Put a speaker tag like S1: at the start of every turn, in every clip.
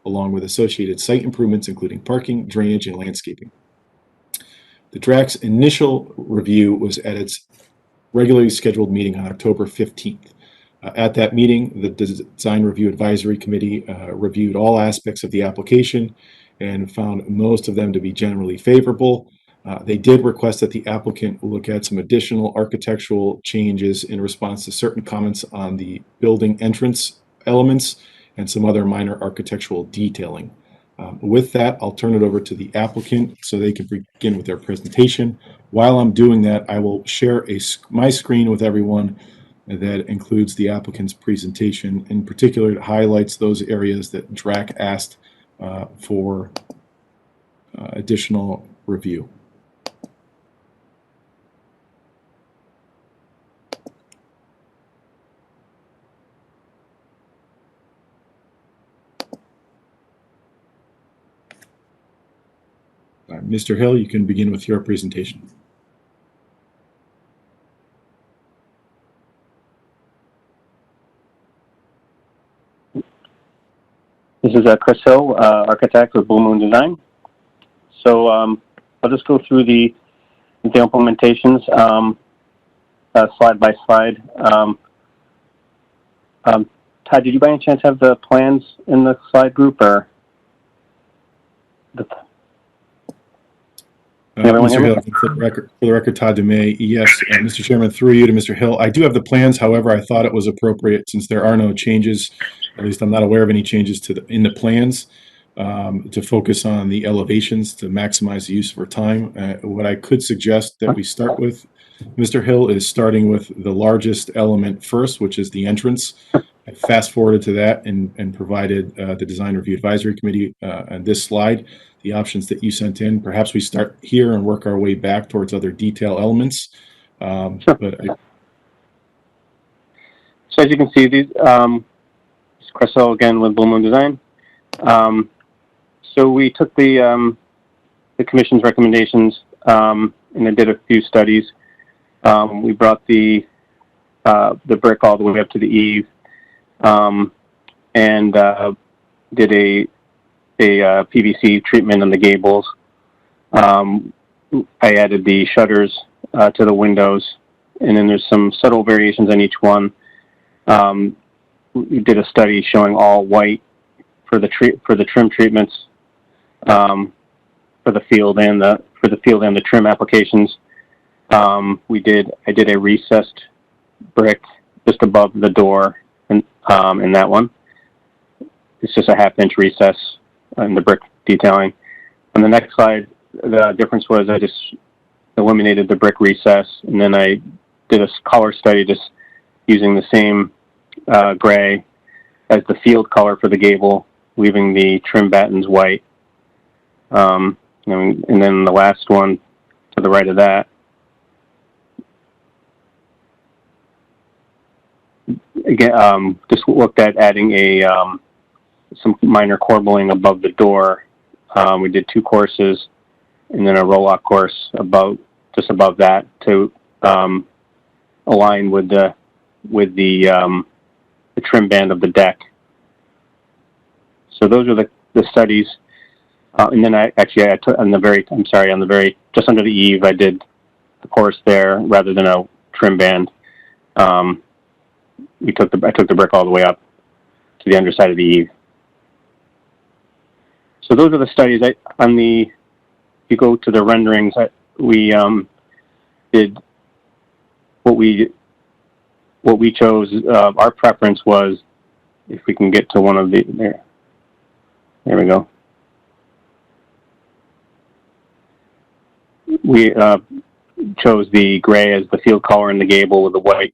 S1: along with associated site improvements, including parking, drainage, and landscaping. The DRAC's initial review was at its regularly scheduled meeting on October 15th. At that meeting, the Design Review Advisory Committee reviewed all aspects of the application and found most of them to be generally favorable. They did request that the applicant look at some additional architectural changes in response to certain comments on the building entrance elements and some other minor architectural detailing. With that, I'll turn it over to the applicant so they can begin with their presentation. While I'm doing that, I will share my screen with everyone that includes the applicant's presentation. In particular, it highlights those areas that DRAC asked for additional review. Mr. Hill, you can begin with your presentation.
S2: This is Chris Hill, architect with Blue Moon Design. So I'll just go through the implementations slide by slide. Todd, did you by any chance have the plans in the slide group, or?
S1: Mr. Hill, for the record, Todd Dumay, yes, Mr. Chairman, through you to Mr. Hill. I do have the plans. However, I thought it was appropriate, since there are no changes, at least I'm not aware of any changes in the plans, to focus on the elevations to maximize the use of our time. What I could suggest that we start with, Mr. Hill, is starting with the largest element first, which is the entrance. I fast forwarded to that and provided the Design Review Advisory Committee on this slide the options that you sent in. Perhaps we start here and work our way back towards other detail elements.
S2: Sure. So as you can see, these Chris Hill again with Blue Moon Design. So we took the commission's recommendations and then did a few studies. We brought the brick all the way up to the eave, and did a PVC treatment on the gables. I added the shutters to the windows, and then there's some subtle variations on each one. We did a study showing all white for the trim treatments for the field and the trim applications. I did a recessed brick just above the door in that one. It's just a half-inch recess in the brick detailing. On the next slide, the difference was I just eliminated the brick recess, and then I did a color study just using the same gray as the field color for the gable, leaving the trim battens white. And then the last one to the right of that, again, just looked at adding some minor corbelling above the door. We did 2 courses and then a roll-out course just above that to align with the trim band of the deck. So those are the studies. And then just under the eave, I did the course there rather than a trim band. I took the brick all the way up to the underside of the eave. So those are the studies. If you go to the renderings, we did what we chose. Our preference was, if we can get to one of the there we go. We chose the gray as the field color in the gable with the white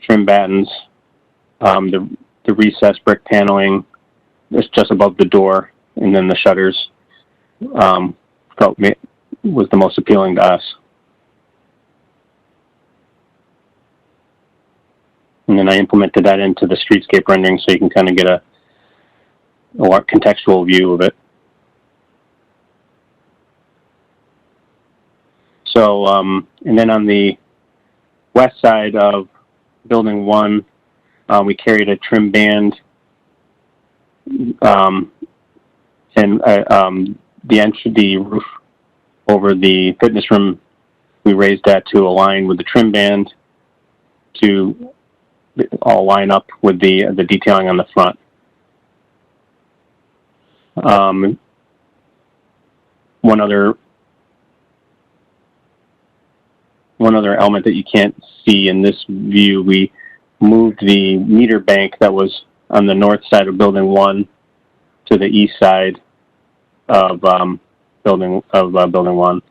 S2: trim battens, the recessed brick paneling just above the door, and then the shutters felt was the most appealing to us. And then I implemented that into the streetscape rendering so you can kind of get a more contextual view of it. So, and then on the west side of building 1, we carried a trim band And the roof over the fitness room, we raised that to align with the trim band to all line up with the detailing on the front. One other element that you can't see in this view, we moved the meter bank that was on the north side of building 1 to the east side of building 1.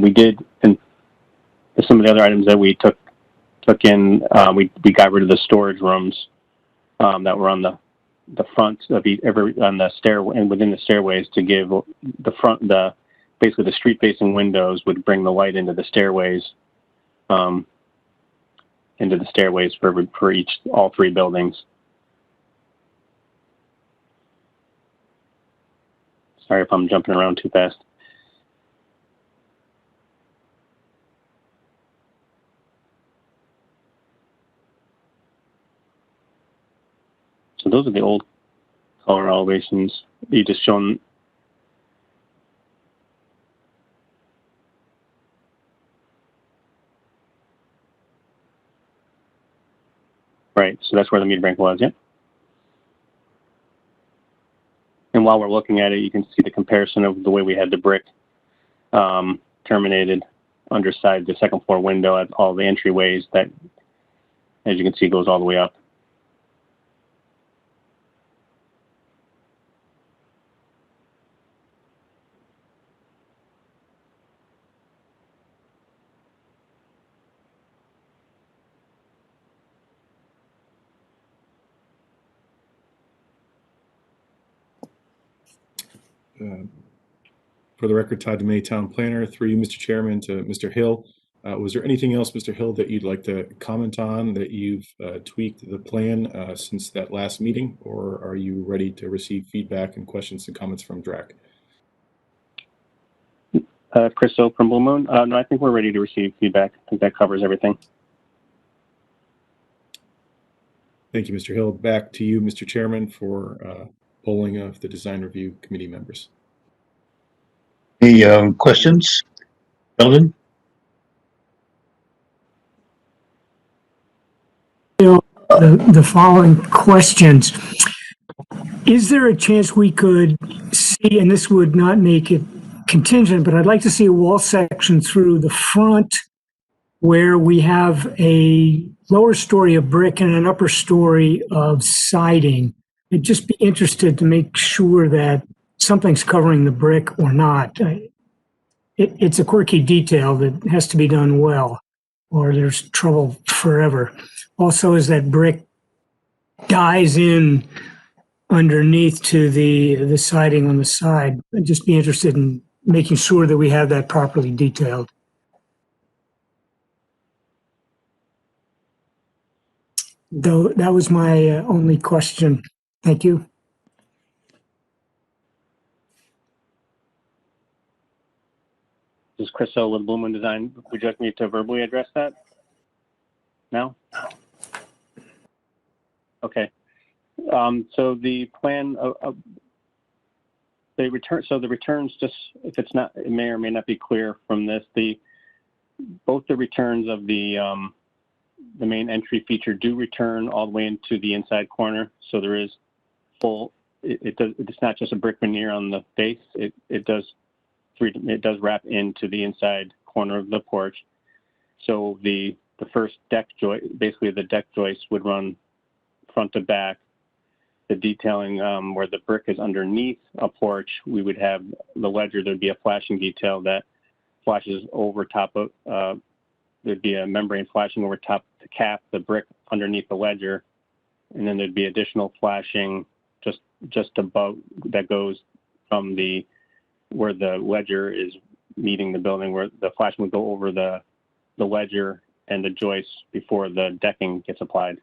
S2: We did, and some of the other items that we took in, we got rid of the storage rooms that were on the front of on the stair and within the stairways to give the front basically the street facing windows would bring the light into the stairways for all 3 buildings. Sorry if I'm jumping around too fast. So those are the old color elevations. You just shown. Right, so that's where the meter bank was, yeah. And while we're looking at it, you can see the comparison of the way we had the brick terminated underside the second floor window at all the entryways that, as you can see, goes all the way up.
S1: For the record, Todd DeMay, Town Planner, through you, Mr. Chairman, to Mr. Hill. Was there anything else, Mr. Hill, that you'd like to comment on, that you've tweaked the plan since that last meeting, or are you ready to receive feedback and questions and comments from DRAC?
S2: Chris O from Blue Moon. No, I think we're ready to receive feedback. I think that covers everything.
S1: Thank you, Mr. Hill. Back to you, Mr. Chairman, for polling of the Design Review Committee members.
S3: Any questions? Sheldon?
S4: The following questions. Is there a chance we could see, and this would not make it contingent, but I'd like to see a wall section through the front where we have a lower story of brick and an upper story of siding. I'd just be interested to make sure that something's covering the brick or not. It's a quirky detail that has to be done well, or there's trouble forever. Also, as that brick dies in underneath to the siding on the side, I'd just be interested in making sure that we have that properly detailed. Though that was my only question. Thank you.
S2: This is Chris O with Blue Moon Design. Would you like me to verbally address that now? Okay. So the plan the returns, just if it's not, it may or may not be clear from this, both the returns of the main entry feature do return all the way into the inside corner. So there is full, it's not just a brick veneer on the base. It does wrap into the inside corner of the porch. So the first deck joist, basically the deck joist would run front to back. The detailing where the brick is underneath a porch, we would have the ledger. There'd be a flashing detail that flashes over top of, there'd be a membrane flashing over top to cap the brick underneath the ledger. And then there'd be additional flashing just above that goes from where the ledger is meeting the building, where the flashing would go over the ledger and the joist before the decking gets applied.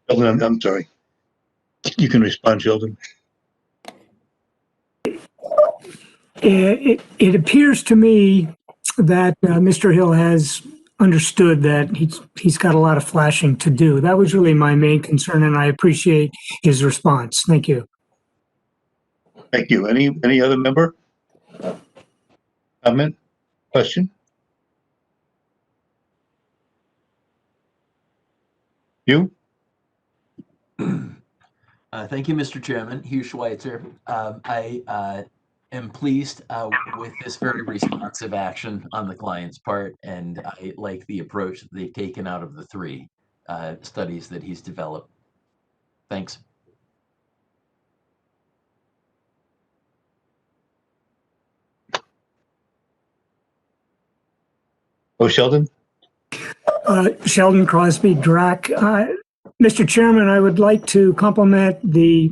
S3: Sheldon, I'm sorry. You can respond, Sheldon.
S4: it appears to me that Mr. Hill has understood that he's got a lot of flashing to do. That was really my main concern, and I appreciate his response. Thank you.
S3: Thank you. Any other member? Comment? Question? You?
S5: Thank you, Mr. Chairman. Hugh Schweitzer. I am pleased with this very responsive action on the client's part, and I like the approach that they've taken out of the three studies that he's developed. Thanks.
S3: Oh, Sheldon?
S4: Sheldon Crosby, DRAC. Mr. Chairman, I would like to compliment the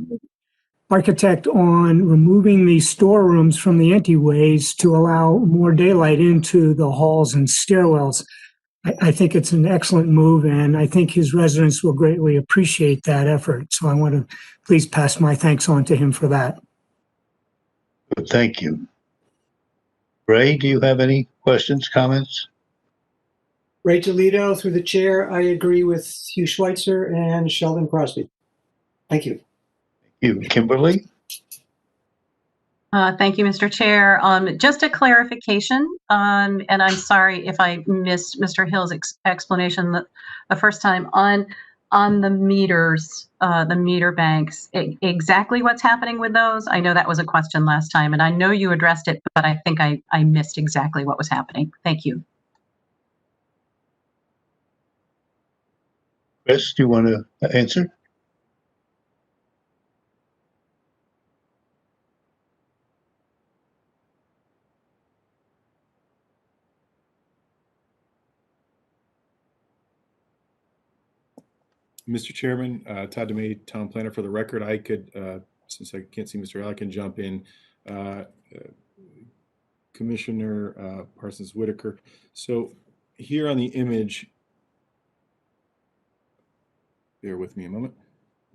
S4: architect on removing the storerooms from the entryways to allow more daylight into the halls and stairwells. I think it's an excellent move, and I think his residents will greatly appreciate that effort. So I want to please pass my thanks on to him for that.
S3: Good, thank you. Ray, do you have any questions, comments?
S6: Ray Toledo, through the chair, I agree with Hugh Schweitzer and Sheldon Crosby. Thank you.
S3: You, Kimberly?
S7: Thank you, Mr. Chair. Just a clarification, and I'm sorry if I missed Mr. Hill's explanation the first time on the meters, the meter banks. Exactly what's happening with those? I know that was a question last time, and I know you addressed it, but I think I missed exactly what was happening. Thank you.
S3: Chris, do you want to answer?
S1: Mr. Chairman, Todd DeMay, Town Planner. For the record, I could, since I can't see Mr. Hill, I can jump in. Commissioner Parsons Whitaker. So here on the image, bear with me a moment.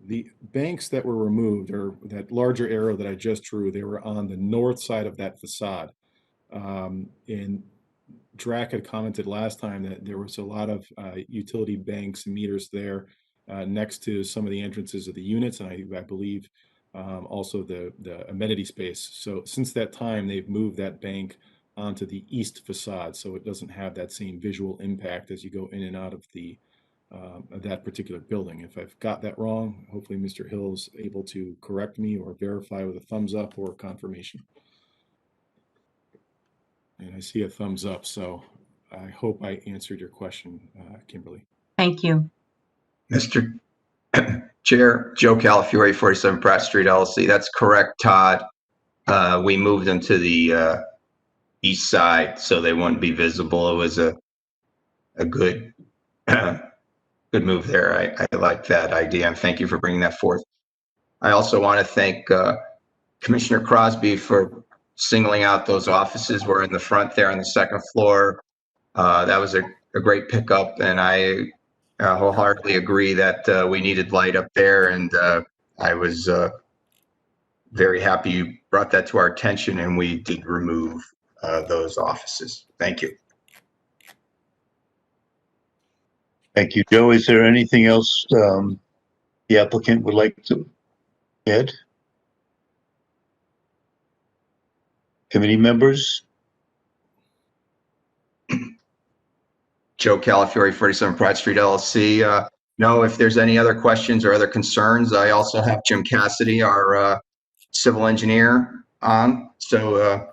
S1: The banks that were removed, or that larger arrow that I just drew, they were on the north side of that facade. And DRAC had commented last time that there was a lot of utility banks and meters there next to some of the entrances of the units, and I believe also the amenity space. So since that time, they've moved that bank onto the east facade, so it doesn't have that same visual impact as you go in and out of the that particular building. If I've got that wrong, hopefully Mr. Hill's able to correct me or verify with a thumbs up or confirmation. And I see a thumbs up, so I hope I answered your question, Kimberly.
S7: Thank you.
S8: Mr. Chair, Joe Calafiore, 47 Pratt Street, LLC. That's correct, Todd. We moved them to the east side so they wouldn't be visible. It was a good good move there. I like that idea, and thank you for bringing that forth. I also want to thank Commissioner Crosby for singling out those offices. We're in the front there on the second floor. That was a great pickup, and I wholeheartedly agree that we needed light up there, and I was very happy you brought that to our attention, and we did remove those offices. Thank you.
S3: Thank you, Joe. Is there anything else the applicant would like to add? Committee members?
S8: Joe Calafiore, 47 Pratt Street, LLC. No, if there's any other questions or other concerns, I also have Jim Cassidy, our civil engineer, on. So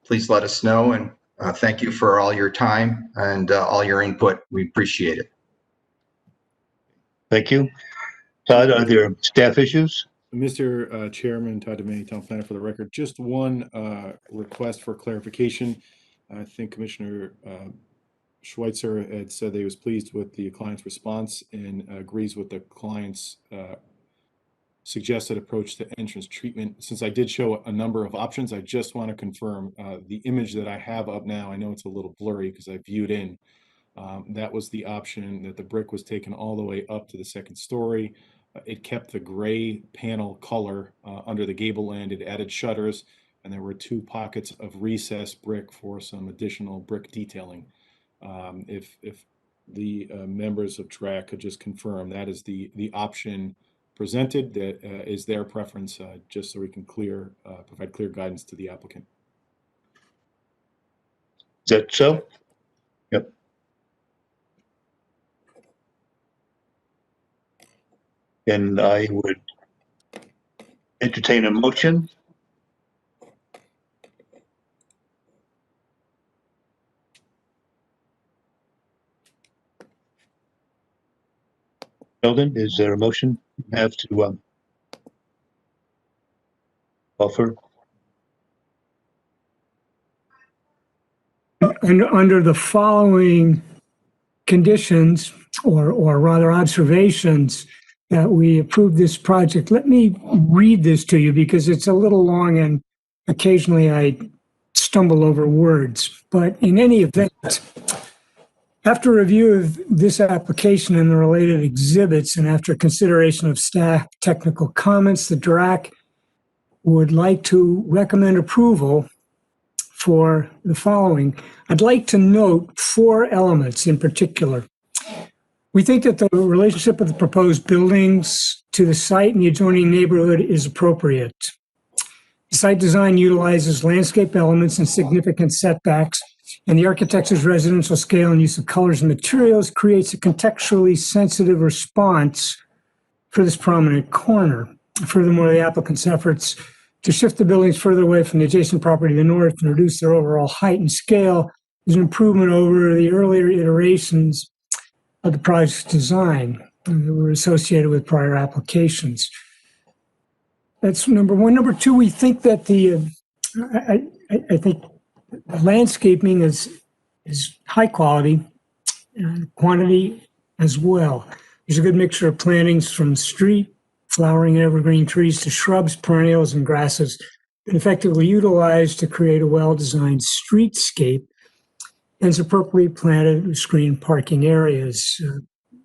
S8: please let us know, and thank you for all your time and all your input. We appreciate it.
S3: Thank you. Todd, are there staff issues?
S1: Mr. Chairman, Todd DeMay, Town Planner. For the record, just one request for clarification. I think Commissioner Schweitzer had said that he was pleased with the client's response and agrees with the client's suggested approach to entrance treatment. Since I did show a number of options, I just want to confirm the image that I have up now. I know it's a little blurry because I viewed in. That was the option that the brick was taken all the way up to the second story. It kept the gray panel color under the gable end. It added shutters. and there were 2 pockets of recessed brick for some additional brick detailing. If the members of TRAC could just confirm that is the option presented, that is their preference, just so we can provide clear guidance to the applicant.
S3: Is that so? Yep. And I would entertain a motion. Sheldon, is there a motion you have to offer?
S4: Under the following conditions, or rather observations, that we approve this project. Let me read this to you because it's a little long and occasionally I stumble over words. But in any event, after review of this application and the related exhibits, and after consideration of staff technical comments, the DRAC would like to recommend approval for the following. I'd like to note 4 elements in particular. We think that the relationship of the proposed buildings to the site and the adjoining neighborhood is appropriate. The site design utilizes landscape elements and significant setbacks, and the architecture's residential scale and use of colors and materials creates a contextually sensitive response for this prominent corner. Furthermore, the applicant's efforts to shift the buildings further away from the adjacent property to the north and reduce their overall height and scale is an improvement over the earlier iterations of the project's design that were associated with prior applications. That's number 1. Number 2, we think that I think landscaping is high quality, quantity as well. There's a good mixture of plantings from street, flowering evergreen trees to shrubs, perennials, and grasses, and effectively utilized to create a well-designed streetscape, and is appropriately planted with screened parking areas.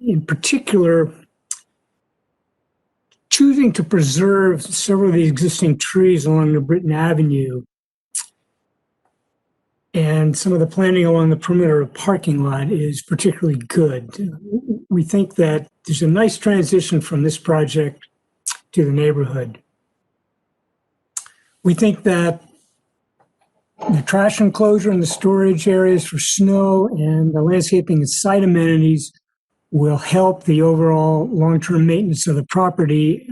S4: In particular, choosing to preserve several of the existing trees along the Britton Avenue and some of the planting along the perimeter of parking lot is particularly good. We think that there's a nice transition from this project to the neighborhood. We think that the trash enclosure and the storage areas for snow and the landscaping and site amenities will help the overall long-term maintenance of the property.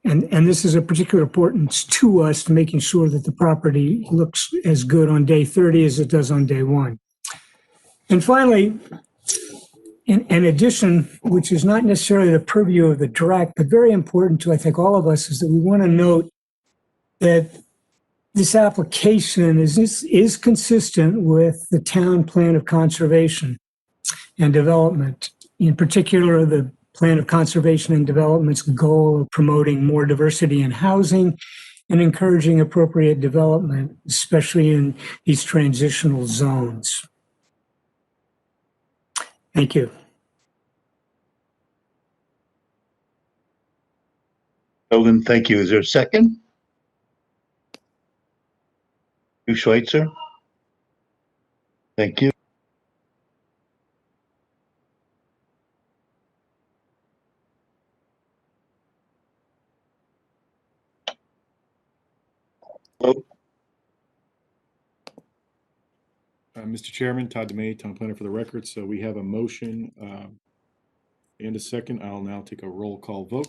S4: And this is of particular importance to us, to making sure that the property looks as good on day 30 as it does on day 1. And finally, in addition, which is not necessarily the purview of the DRAC, but very important to, I think, all of us, is that we want to note that this application is consistent with the town plan of conservation and development. In particular, the plan of conservation and development's goal of promoting more diversity in housing and encouraging appropriate development, especially in these transitional zones. Thank you.
S3: Sheldon, thank you. Is there a second? You, Schweitzer? Thank you. Vote.
S1: Mr. Chairman, Todd DeMay, Town Planner for the record. So we have a motion and a second. I'll now take a roll call vote.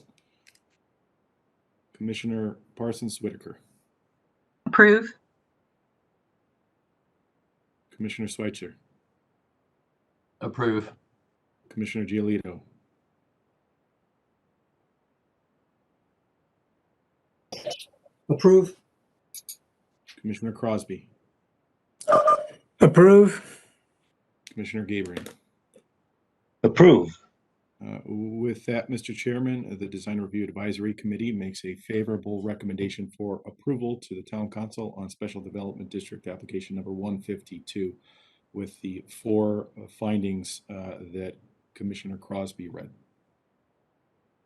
S1: Commissioner Parsons Whitaker.
S7: Approve.
S1: Commissioner Schweitzer.
S5: Approve.
S1: Commissioner Giolito.
S6: Approve.
S1: Commissioner Crosby.
S4: Approve.
S1: Commissioner Gabriel.
S3: Approve.
S1: With that, Mr. Chairman, the Design Review Advisory Committee makes a favorable recommendation for approval to the Town Council on Special Development District Application number 152 with the 4 findings that Commissioner Crosby read.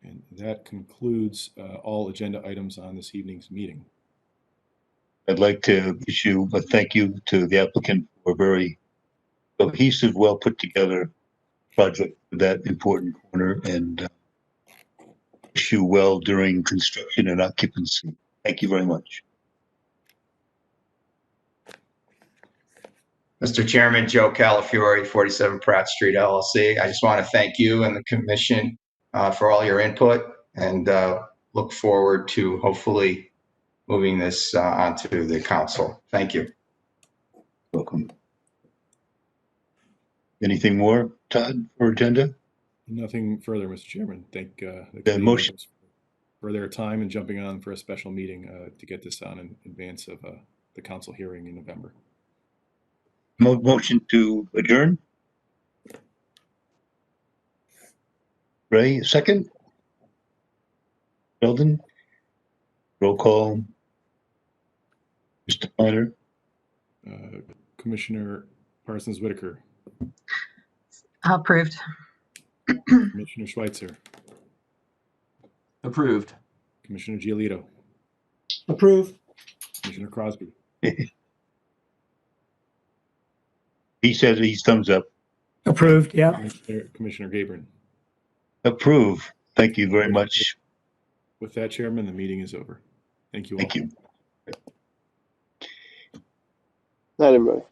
S1: And that concludes all agenda items on this evening's meeting.
S3: I'd like to issue a thank you to the applicant for a very cohesive, well put together project for that important corner, and wish you well during construction and occupancy. Thank you very much.
S8: Mr. Chairman, Joe Calafiore, 47 Pratt Street LLC. I just want to thank you and the commission for all your input, and look forward to hopefully moving this onto the council. Thank you.
S3: Welcome. Anything more, Todd, for agenda?
S1: Nothing further, Mr. Chairman. Thank the
S3: The
S1: committee
S3: motion.
S1: members for their time and jumping on for a special meeting to get this on in advance of the council hearing in November.
S3: Motion to adjourn? Ray, second? Sheldon? Roll call. Mr. Planner?
S1: Commissioner Parsons Whitaker,
S7: Approved.
S1: Commissioner Schweitzer,
S5: Approved.
S1: Commissioner Giolito,
S6: Approve.
S1: Commissioner Crosby,
S3: He says he's thumbs up.
S4: Approved, yeah.
S1: Commissioner Gabron.
S3: Approve. Thank you very much.
S1: With that, Chairman, the meeting is over. Thank you all.
S3: Thank you.
S9: Night, everybody.